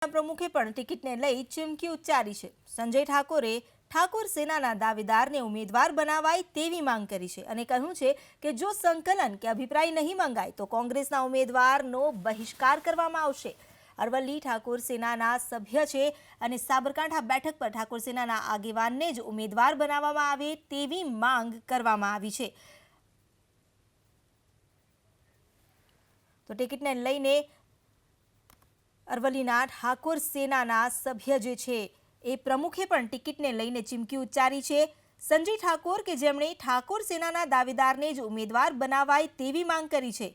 પ્રમુખે પણ ટિકિટને લઈ ચીમકી ઉચ્ચારી છે। સંજય ઠાકોરે ઠાકોર સેનાના દાવેદારને ઉમેદવાર બનાવાય તેવી માંગ કરી છે અને કહ્યું છે કે જો સંકલન કે અભિપ્રાય નહીં મંગાય તો કોંગ્રેસના ઉમેદવારનો બહિષ્કાર કરવામાં આવશે। અરવલ્લી ઠાકોર સેનાના સભ્ય છે અને સાબરકાંઠા બેઠક પર ઠાકોર સેનાના આગેવાનને જ ઉમેદવાર બનાવવામાં આવે તેવી માંગ કરવામાં આવી છે। તો ટિકિટને લઈને અરવલ્લીના ઠાકોર સેનાના સભ્ય જે છે એ પ્રમુખે પણ ટિકિટને લઈને ચીમકી ઉચ્ચારી છે। સંજય ઠાકોર કે જેમણે ઠાકોર સેનાના દાવેદારને જ ઉમેદવાર બનાવાય તેવી માંગ કરી છે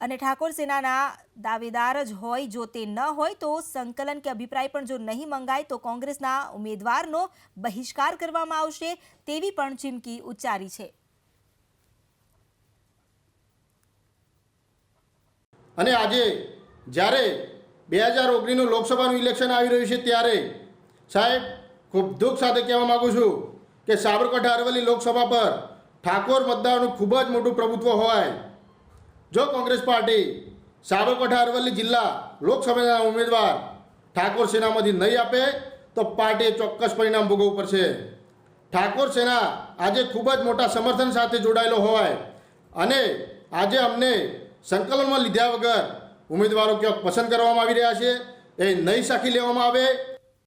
અને ઠાકોર સેનાના દાવેદાર જ હોય, જો તે ન હોય તો સંકલન કે અભિપ્રાય પણ જો નહીં મંગાય તો કોંગ્રેસના ઉમેદવારનો બહિષ્કાર કરવામાં આવશે તેવી પણ ચીમકી ઉચ્ચારી છે। અને આજે જ્યારે 2019નું લોકસભાનું ઇલેક્શન આવી રહ્યું છે ત્યારે સાહેબ ખૂબ દુઃખ સાથે કહેવા માગું છું કે સાબરકાંઠા અરવલ્લી લોકસભા પર ઠાકોર મતદારોનું ખૂબ જ મોટું પ્રભુત્વ હોય। જો કોંગ્રેસ પાર્ટી સાબરકાંઠા અરવલ્લી જિલ્લા લોકસભાના ઉમેદવાર ઠાકોર સેનામાંથી નહીં આપે તો પાર્ટીએ ચોક્કસ પરિણામ ભોગવવું પડશે। ઠાકોર સેના આજે ખૂબ જ મોટા સમર્થન સાથે જોડાયેલો હોય અને આજે અમને સંકલનમાં લીધા વગર ઉમેદવારો ક્યાંક પસંદ કરવામાં આવી રહ્યા છે, એ નહીં સાખી લેવામાં આવે